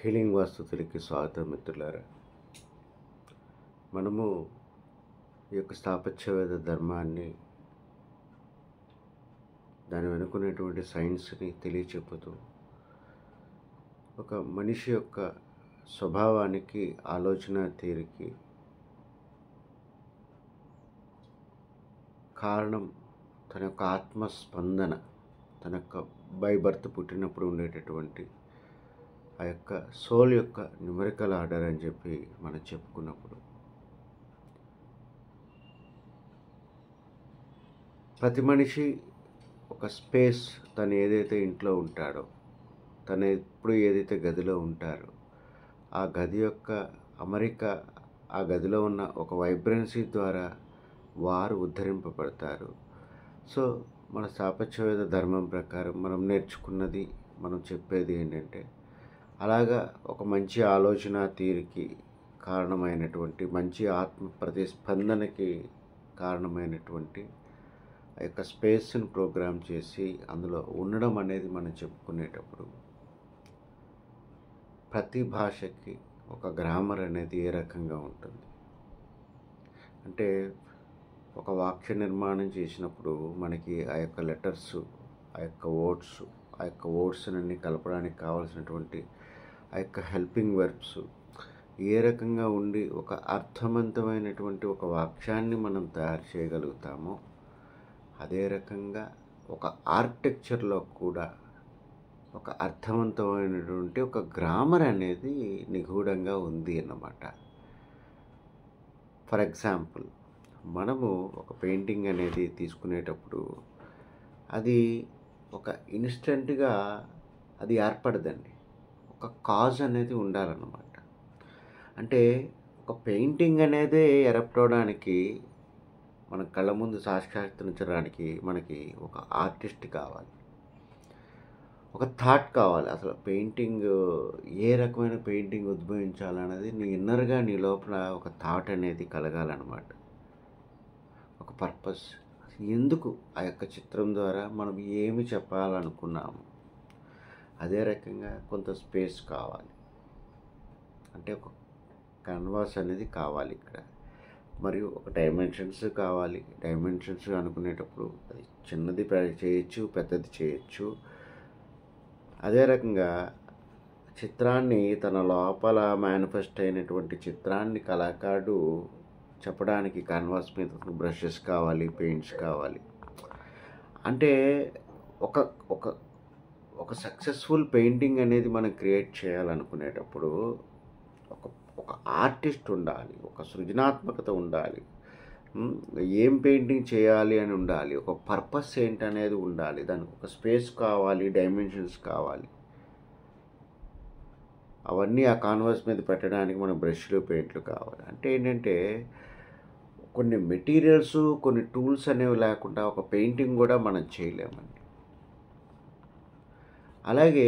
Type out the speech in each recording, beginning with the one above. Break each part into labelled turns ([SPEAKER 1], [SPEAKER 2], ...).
[SPEAKER 1] Healing వాస్తుతులకి స్వాగతం మిత్రులారా. మనము ఈ యొక్క స్థాపత్యవేద ధర్మాన్ని, దాని వెనుకున్నటువంటి సైన్స్ని తెలియచెప్పుతూ ఒక మనిషి యొక్క స్వభావానికి, ఆలోచన తీరుకి కారణం తన యొక్క ఆత్మస్పందన, తన యొక్క బై బర్త్ పుట్టినప్పుడు ఉండేటటువంటి ఆ యొక్క సోల్ యొక్క న్యూమరికల్ ఆర్డర్ అని చెప్పి మనం చెప్పుకున్నప్పుడు, ప్రతి మనిషి ఒక స్పేస్, తను ఏదైతే ఇంట్లో ఉంటాడో, తను ఎప్పుడు ఏదైతే గదిలో ఉంటారో ఆ గది యొక్క అమరిక, ఆ గదిలో ఉన్న ఒక వైబ్రెన్సీ ద్వారా వారు ఉద్ధరింపబడతారు. సో మన స్థాపత్యవేద ధర్మం ప్రకారం మనం నేర్చుకున్నది, మనం చెప్పేది ఏంటంటే, అలాగా ఒక మంచి ఆలోచన తీరుకి కారణమైనటువంటి, మంచి ఆత్మ ప్రతిస్పందనకి కారణమైనటువంటి ఆ యొక్క స్పేస్ని ప్రోగ్రామ్ చేసి అందులో ఉండడం అనేది మనం చెప్పుకునేటప్పుడు, ప్రతి భాషకి ఒక గ్రామర్ అనేది ఏ రకంగా ఉంటుంది అంటే, ఒక వాక్య నిర్మాణం చేసినప్పుడు మనకి ఆ యొక్క లెటర్స్, ఆ యొక్క వర్డ్స్ని కలపడానికి కావాల్సినటువంటి ఆ యొక్క హెల్పింగ్ వర్బ్స్ ఏ రకంగా ఉండి ఒక అర్థవంతమైనటువంటి ఒక వాక్యాన్ని మనం తయారు చేయగలుగుతామో, అదే రకంగా ఒక ఆర్కిటెక్చర్లో కూడా ఒక అర్థవంతమైనటువంటి ఒక గ్రామర్ అనేది నిగూఢంగా ఉంది అన్నమాట. ఫర్ ఎగ్జాంపుల్, మనము ఒక పెయింటింగ్ అనేది తీసుకునేటప్పుడు అది ఒక ఇన్స్టెంట్గా అది ఏర్పడదండి. ఒక కాజ్ అనేది ఉండాలన్నమాట. అంటే ఒక పెయింటింగ్ అనేది ఎరప్ట్ అవడానికి, మన కళ్ళ ముందు సాక్షాత్కరించడానికి మనకి ఒక ఆర్టిస్ట్ కావాలి, ఒక థాట్ కావాలి. అసలు పెయింటింగ్, ఏ రకమైన పెయింటింగ్ ఉద్భవించాలన్నది నీ ఇన్నర్గా, నీ లోపల ఒక థాట్ అనేది కలగాలన్నమాట. ఒక పర్పస్, ఎందుకు ఆ యొక్క చిత్రం ద్వారా మనం ఏమి చెప్పాలనుకున్నాము. అదే రకంగా కొంత స్పేస్ కావాలి, అంటే ఒక క్యాన్వాస్ అనేది కావాలి ఇక్కడ, మరియు ఒక డైమెన్షన్స్ కావాలి. డైమెన్షన్స్ అనుకునేటప్పుడు అది చిన్నది చేయొచ్చు, పెద్దది చేయొచ్చు. అదే రకంగా చిత్రాన్ని, తన లోపల మేనిఫెస్ట్ అయినటువంటి చిత్రాన్ని కళాకారుడు చెప్పడానికి క్యాన్వాస్ మీద బ్రషెస్ కావాలి, పెయింట్స్ కావాలి. అంటే ఒక ఒక ఒక సక్సెస్ఫుల్ పెయింటింగ్ అనేది మనం క్రియేట్ చేయాలనుకునేటప్పుడు ఒక ఒక ఆర్టిస్ట్ ఉండాలి, ఒక సృజనాత్మకత ఉండాలి, ఏం పెయింటింగ్ చేయాలి అని ఉండాలి, ఒక పర్పస్ ఏంటనేది ఉండాలి, దానికి ఒక స్పేస్ కావాలి, డైమెన్షన్స్ కావాలి. అవన్నీ ఆ కాన్వాస్ మీద పెట్టడానికి మన బ్రష్లు, పెయింట్లు కావాలి. అంటే ఏంటంటే, కొన్ని మెటీరియల్స్, కొన్ని టూల్స్ అనేవి లేకుండా ఒక పెయింటింగ్ కూడా మనం చేయలేమండి. అలాగే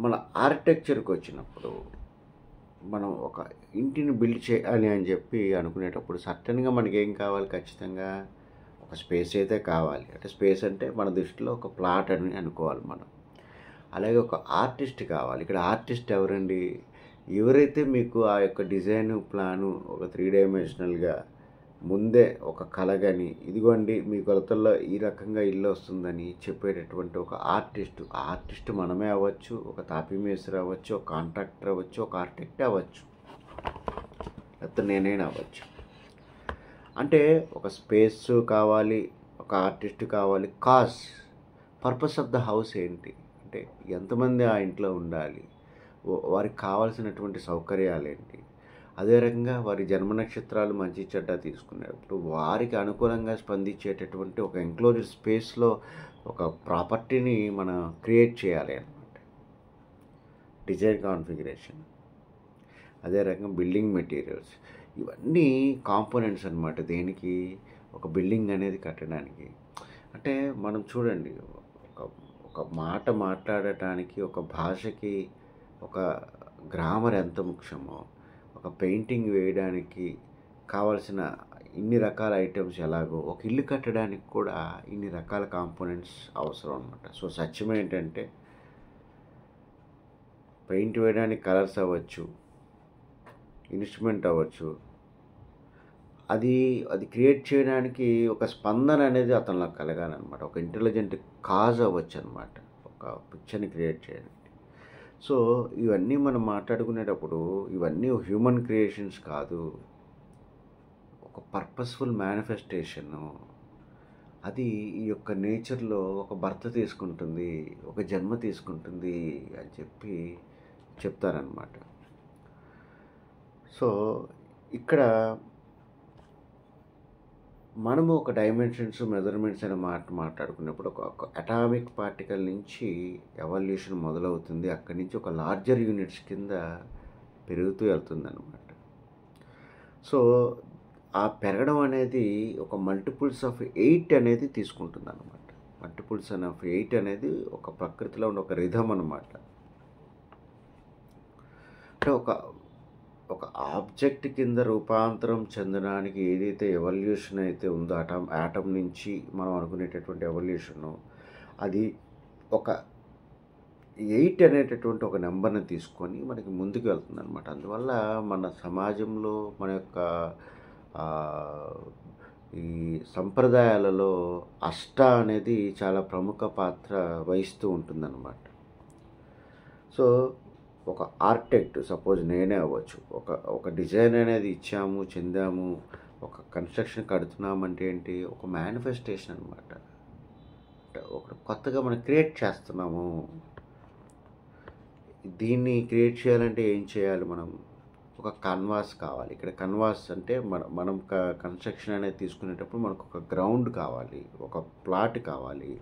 [SPEAKER 1] మన ఆర్కిటెక్చర్కి వచ్చినప్పుడు, మనం ఒక ఇంటిని బిల్డ్ చేయాలి అని చెప్పి అనుకునేటప్పుడు సర్టన్గా మనకి ఏం కావాలి? ఖచ్చితంగా ఒక స్పేస్ అయితే కావాలి. అంటే స్పేస్ అంటే మన దృష్టిలో ఒక ప్లాట్ అని అనుకోవాలి మనం. అలాగే ఒక ఆర్టిస్ట్ కావాలి. ఇక్కడ ఆర్టిస్ట్ ఎవరండి? ఎవరైతే మీకు ఆ యొక్క డిజైన్ ప్లాను ఒక 3 డైమెన్షనల్గా ముందే ఒక కళ కానీ, ఇదిగోండి మీ కొలతల్లో ఈ రకంగా ఇల్లు వస్తుందని చెప్పేటటువంటి ఒక ఆర్టిస్ట్. ఆ ఆర్టిస్ట్ మనమే అవ్వచ్చు, ఒక తాపీ మేస్త్రి అవ్వచ్చు, ఒక కాంట్రాక్టర్ అవ్వచ్చు, ఒక ఆర్కిటెక్ట్ అవ్వచ్చు, లేకపోతే నేనైనా అవ్వచ్చు. అంటే ఒక స్పేస్ కావాలి, ఒక ఆర్టిస్ట్ కావాలి. పర్పస్ ఆఫ్ ద హౌస్ ఏంటి అంటే, ఎంతమంది ఆ ఇంట్లో ఉండాలి, వారికి కావాల్సినటువంటి సౌకర్యాలు ఏంటి, అదే రకంగా వారి జన్మ నక్షత్రాలు మంచి చెడ్డ తీసుకునేటప్పుడు వారికి అనుకూలంగా స్పందించేటటువంటి ఒక ఎంక్లోజ్డ్ స్పేస్లో ఒక ప్రాపర్టీని మనం క్రియేట్ చేయాలి అన్నమాట. డిజైన్ కాన్ఫిగరేషన్, అదే రకంగా బిల్డింగ్ మెటీరియల్స్, ఇవన్నీ కాంపోనెంట్స్ అన్నమాట. దేనికి? ఒక బిల్డింగ్ అనేది కట్టడానికి. అంటే మనం చూడండి, ఒక మాట మాట్లాడటానికి, ఒక భాషకి ఒక గ్రామర్ ఎంత ముఖ్యమో, ఒక పెయింటింగ్ వేయడానికి కావాల్సిన ఇన్ని రకాల ఐటమ్స్ ఎలాగో, ఒక ఇల్లు కట్టడానికి కూడా ఇన్ని రకాల కాంపోనెంట్స్ అవసరం అన్నమాట. సో సత్యం ఏంటంటే, పెయింట్ వేయడానికి కలర్స్ అవ్వచ్చు, ఇన్స్ట్రుమెంట్ అవ్వచ్చు, అది క్రియేట్ చేయడానికి ఒక స్పందన అనేది అతనిలో కలగాలన్నమాట. ఒక ఇంటెలిజెంట్ కాజ్ అవ్వచ్చు అనమాట ఒక పిక్చర్ని క్రియేట్ చేయడానికి. సో ఇవన్నీ మనం మాట్లాడుకునేటప్పుడు ఇవన్నీ హ్యూమన్ క్రియేషన్స్ కాదు, ఒక పర్పస్ఫుల్ మేనిఫెస్టేషను. అది ఈ యొక్క నేచర్లో ఒక బర్త్ తీసుకుంటుంది, ఒక జన్మ తీసుకుంటుంది అని చెప్పి చెప్తారనమాట. సో ఇక్కడ మనము ఒక డైమెన్షన్స్ మెజర్మెంట్స్ అనే మాట్లాడుకున్నప్పుడు ఒక అటామిక్ పార్టికల్ నుంచి ఎవల్యూషన్ మొదలవుతుంది. అక్కడి నుంచి ఒక లార్జర్ యూనిట్స్ కింద పెరుగుతూ వెళ్తుంది అనమాట. సో ఆ పెరగడం అనేది ఒక మల్టిపుల్స్ ఆఫ్ 8 అనేది తీసుకుంటుంది అనమాట. మల్టిపుల్స్ ఆఫ్ 8 అనేది ఒక ప్రకృతిలో ఉన్న ఒక రిథమ్ అనమాట. అంటే ఒక ఆబ్జెక్ట్ కింద రూపాంతరం చెందడానికి ఏదైతే ఎవల్యూషన్ అయితే ఉందో ఆటం నుంచి మనం అనుకునేటటువంటి ఎవల్యూషను, అది ఒక 8 అనేటటువంటి ఒక నెంబర్ని తీసుకొని మనకి ముందుకు వెళ్తుంది అనమాట. అందువల్ల మన సమాజంలో మన యొక్క ఈ సంప్రదాయాలలో అష్ట అనేది చాలా ప్రముఖ పాత్ర వహిస్తూ ఉంటుందన్నమాట. సో ఒక ఆర్కిటెక్ట్, సపోజ్ నేనే అవ్వచ్చు, ఒక డిజైన్ అనేది ఇచ్చాము, చెందాము, ఒక కన్స్ట్రక్షన్ కడుతున్నామంటే ఏంటి, ఒక మేనిఫెస్టేషన్ అనమాట. అంటే ఒక కొత్తగా మనం క్రియేట్ చేస్తున్నాము. దీన్ని క్రియేట్ చేయాలంటే ఏం చేయాలి, మనం ఒక కన్వాస్ కావాలి. ఇక్కడ కన్వాస్ అంటే మనం కన్స్ట్రక్షన్ అనేది తీసుకునేటప్పుడు మనకు ఒక గ్రౌండ్ కావాలి, ఒక ప్లాట్ కావాలి,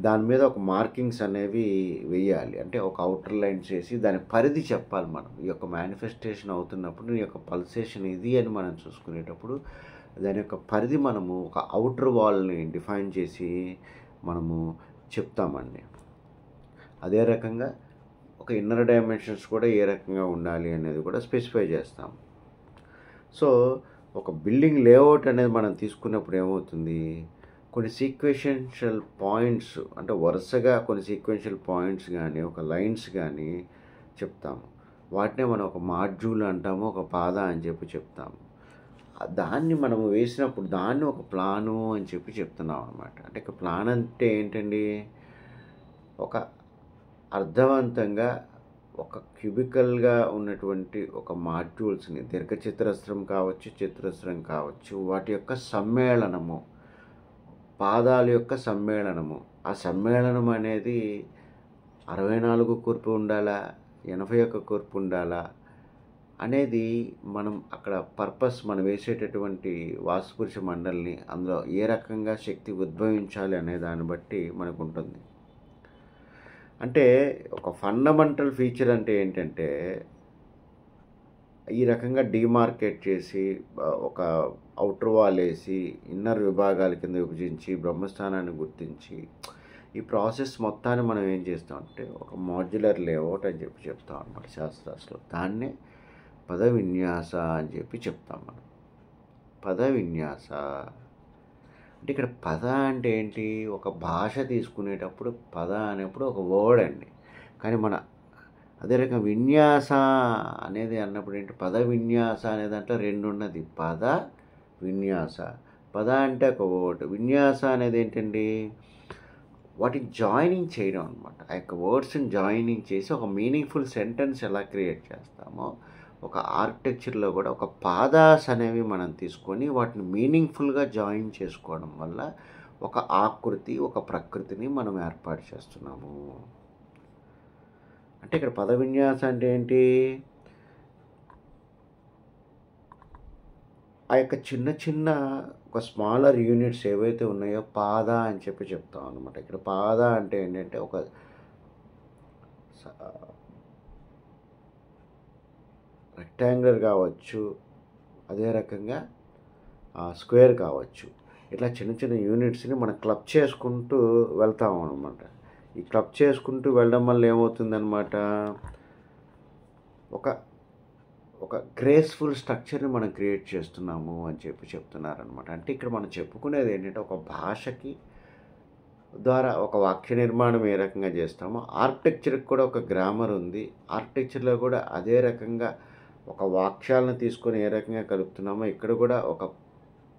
[SPEAKER 1] దాని మీద ఒక మార్కింగ్స్ అనేవి వేయాలి. అంటే ఒక అవుటర్ లైన్ చేసి దాని పరిధి చెప్పాలి. మనం ఈ యొక్క మేనిఫెస్టేషన్ అవుతున్నప్పుడు నీ యొక్క పల్సేషన్ ఇది అని మనం చూసుకునేటప్పుడు దాని యొక్క పరిధి మనము ఒక అవుటర్ వాల్ని డిఫైన్ చేసి మనము చెప్తామండి. అదే రకంగా ఒక ఇన్నర్ డైమెన్షన్స్ కూడా ఏ రకంగా ఉండాలి అనేది కూడా స్పెసిఫై చేస్తాం. సో ఒక బిల్డింగ్ లేఅవుట్ అనేది మనం తీసుకున్నప్పుడు ఏమవుతుంది, కొన్ని సీక్వెన్షియల్ పాయింట్స్, అంటే వరుసగా కొన్ని సీక్వెన్షియల్ పాయింట్స్ కానీ ఒక లైన్స్ కానీ చెప్తాము. వాటినే మనం ఒక మాడ్యూల్ అంటాము, ఒక పాద అని చెప్పి చెప్తాము. దాన్ని మనము వేసినప్పుడు దాన్ని ఒక ప్లాను అని చెప్పి చెప్తున్నాం అనమాట. అంటే ఇక ప్లాన్ అంటే ఏంటండి, ఒక అర్థవంతంగా ఒక క్యూబికల్గా ఉన్నటువంటి ఒక మాడ్యూల్స్ని, దీర్ఘచతురస్రం కావచ్చు, చతురస్రం కావచ్చు, వాటి యొక్క సమ్మేళనము, పాదాల యొక్క సమ్మేళనము. ఆ సమ్మేళనం అనేది 64 కూర్పు ఉండాలా, 81 కూర్పు ఉండాలా అనేది మనం అక్కడ పర్పస్, మనం వేసేటటువంటి వాస్తుపురుష మండలిని అందులో ఏ రకంగా శక్తి ఉద్భవించాలి అనే దాన్ని బట్టి మనకు ఉంటుంది. అంటే ఒక ఫండమెంటల్ ఫీచర్ అంటే ఏంటంటే, ఈ రకంగా డిమార్కేట్ చేసి ఒక అవుటర్ వాల్ వేసి ఇన్నర్ విభాగాల కింద విభజించి బ్రహ్మస్థానాన్ని గుర్తించి ఈ ప్రాసెస్ మొత్తాన్ని మనం ఏం చేస్తామంటే ఒక మాడ్యులర్ లేఅవుట్ అని చెప్పి చెప్తాం అన్నమాట శాస్త్రాస్లో. దాన్నే పద విన్యాస అని చెప్పి చెప్తాం మనం. పద విన్యాస అంటే ఇక్కడ పద అంటే ఏంటి, ఒక భాష తీసుకునేటప్పుడు పద అనేప్పుడు ఒక వర్డ్ అండి. కానీ మన అదే రకం విన్యాస అనేది అన్నప్పుడు ఏంటి, పద విన్యాస అనే దాంట్లో 2 ఉన్నది, పద విన్యాస. పద అంటే ఒక వర్డ్, విన్యాస అనేది ఏంటండి, వాటిని జాయినింగ్ చేయడం అనమాట. ఆ యొక్క వర్డ్స్ని జాయినింగ్ చేసి ఒక మీనింగ్ఫుల్ సెంటెన్స్ ఎలా క్రియేట్ చేస్తామో ఒక ఆర్కిటెక్చర్లో కూడా ఒక పాదాస్ అనేవి మనం తీసుకొని వాటిని మీనింగ్ఫుల్గా జాయిన్ చేసుకోవడం వల్ల ఒక ఆకృతి, ఒక ప్రకృతిని మనం ఏర్పాటు చేస్తున్నాము. అంటే ఇక్కడ పద విన్యాసం అంటే ఏంటి, ఆ యొక్క చిన్న చిన్న ఒక స్మాలర్ యూనిట్స్ ఏవైతే ఉన్నాయో పాద అని చెప్పి చెప్తాం అనమాట. ఇక్కడ పాద అంటే ఏంటంటే ఒక రెక్టాంగులర్ కావచ్చు, అదే రకంగా స్క్వేర్ కావచ్చు. ఇట్లా చిన్న చిన్న యూనిట్స్ని మనం క్లబ్ చేసుకుంటూ వెళ్తాం అనమాట. ఈ క్లబ్ చేసుకుంటూ వెళ్ళడం వల్ల ఏమవుతుందన్నమాట, ఒక గ్రేస్ఫుల్ స్ట్రక్చర్ని మనం క్రియేట్ చేస్తున్నాము అని చెప్పి చెప్తున్నారనమాట. అంటే ఇక్కడ మనం చెప్పుకునేది ఏంటంటే, ఒక భాషకి ద్వారా ఒక వాక్య నిర్మాణం ఏ రకంగా చేస్తామో ఆర్కిటెక్చర్కి కూడా ఒక గ్రామర్ ఉంది. ఆర్కిటెక్చర్లో కూడా అదే రకంగా ఒక వాక్యాలను తీసుకొని ఏ రకంగా కలుపుతున్నామో ఇక్కడ కూడా ఒక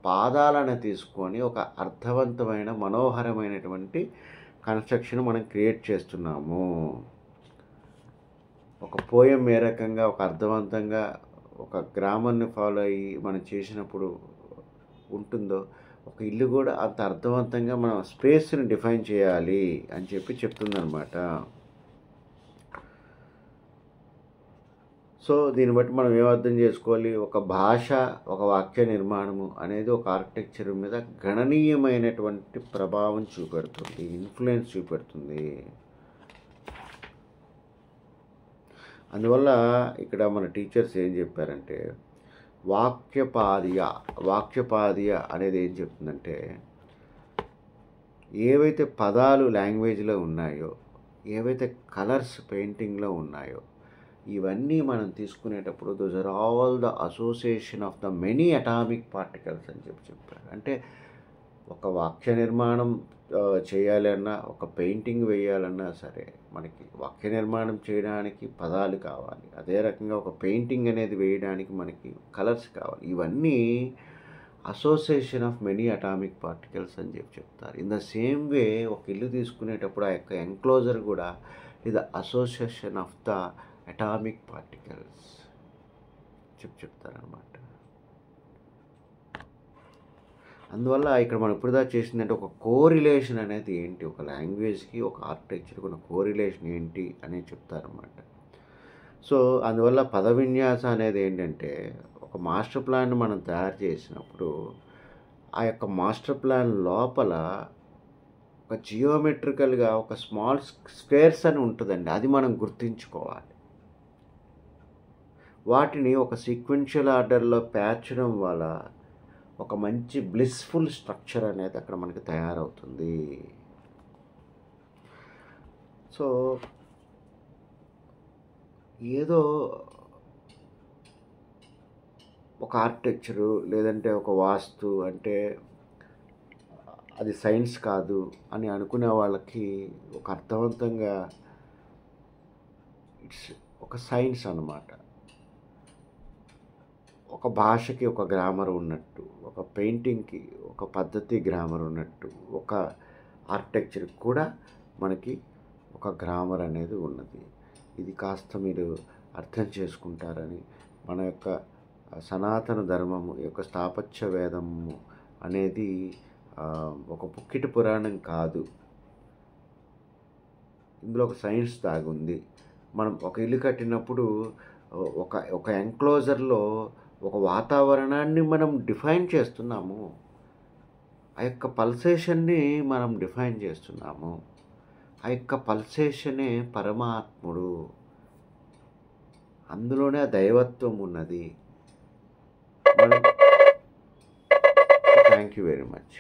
[SPEAKER 1] పాదాలను తీసుకొని ఒక అర్థవంతమైన మనోహరమైనటువంటి కన్స్ట్రక్షన్ మనం క్రియేట్ చేస్తున్నాము. ఒక పోయం ఏ రకంగా ఒక అర్థవంతంగా ఒక గ్రామర్ని ఫాలో అయ్యి మనం చేసినప్పుడు ఉంటుందో ఒక ఇల్లు కూడా అంత అర్థవంతంగా మనం స్పేస్ని డిఫైన్ చేయాలి అని చెప్పి చెప్తుందనమాట. సో దీన్ని బట్టి మనం ఏమర్థం చేసుకోవాలి, ఒక భాష ఒక వాక్య నిర్మాణము అనేది ఒక ఆర్కిటెక్చర్ మీద గణనీయమైనటువంటి ప్రభావం చూపెడుతుంది, ఇన్ఫ్లుయెన్స్ చూపెడుతుంది. అందువల్ల ఇక్కడ మన టీచర్స్ ఏం చెప్పారంటే వాక్యపాదియ అనేది ఏం చెప్తుందంటే ఏవైతే పదాలు లాంగ్వేజ్లో ఉన్నాయో, ఏవైతే కలర్స్ పెయింటింగ్లో ఉన్నాయో ఇవన్నీ మనం తీసుకునేటప్పుడు those are all the association of the many atomic particles అని చెప్పారు. అంటే ఒక వాక్య నిర్మాణం చేయాలన్నా ఒక పెయింటింగ్ వేయాలన్నా సరే మనకి వాక్య నిర్మాణం చేయడానికి పదాలు కావాలి, అదే రకంగా ఒక పెయింటింగ్ అనేది వేయడానికి మనకి కలర్స్ కావాలి. ఇవన్నీ association of many atomic particles అని చెప్తారు. ఇన్ ద సేమ్ వే ఒక ఇల్లు తీసుకునేటప్పుడు ఆ యొక్క ఎన్క్లోజర్ కూడా ఇది association of the atomic particles చెప్తారనమాట. అందువల్ల ఇక్కడ మనం ఇప్పుడుదా చేసిందంటే ఒక కోరిలేషన్ అనేది ఏంటి, ఒక లాంగ్వేజ్కి ఒక ఆర్కిటెక్చర్కి ఉన్న కోరిలేషన్ ఏంటి అనేది చెప్తారన్నమాట. సో అందువల్ల పద విన్యాసం అనేది ఏంటంటే ఒక మాస్టర్ ప్లాన్ మనం తయారు చేసినప్పుడు ఆ యొక్క మాస్టర్ ప్లాన్ లోపల ఒక జియోమెట్రికల్గా ఒక స్మాల్ స్క్వేర్స్ అని ఉంటుందండి, అది మనం గుర్తుంచుకోవాలి. వాటిని ఒక సీక్వెన్షియల్ ఆర్డర్లో పేర్చడం వల్ల ఒక మంచి బ్లిస్ఫుల్ స్ట్రక్చర్ అనేది అక్కడ మనకి తయారవుతుంది. సో ఏదో ఒక ఆర్కిటెక్చరు లేదంటే ఒక వాస్తు అంటే అది సైన్స్ కాదు అని అనుకునే వాళ్ళకి ఒక అర్థవంతంగా ఇట్స్ ఒక సైన్స్ అన్నమాట. ఒక భాషకి ఒక గ్రామర్ ఉన్నట్టు, ఒక పెయింటింగ్కి ఒక పద్ధతి గ్రామర్ ఉన్నట్టు, ఒక ఆర్కిటెక్చర్కి కూడా మనకి ఒక గ్రామర్ అనేది ఉన్నది. ఇది కాస్త మీరు అర్థం చేసుకుంటారని మన యొక్క సనాతన ధర్మము యొక్క స్థాపత్య వేదము అనేది ఒక పుక్కిటి పురాణం కాదు, ఇందులో ఒక సైన్స్ దాగుంది. మనం ఒక ఇల్లు కట్టినప్పుడు ఒక ఎన్క్లోజర్లో ఒక వాతావరణాన్ని మనం డిఫైన్ చేస్తున్నాము, ఆ యొక్క పల్సేషన్ని మనం డిఫైన్ చేస్తున్నాము. ఆ యొక్క పల్సేషనే పరమాత్ముడు, అందులోనే ఆ దైవత్వం ఉన్నది. Thank you very much.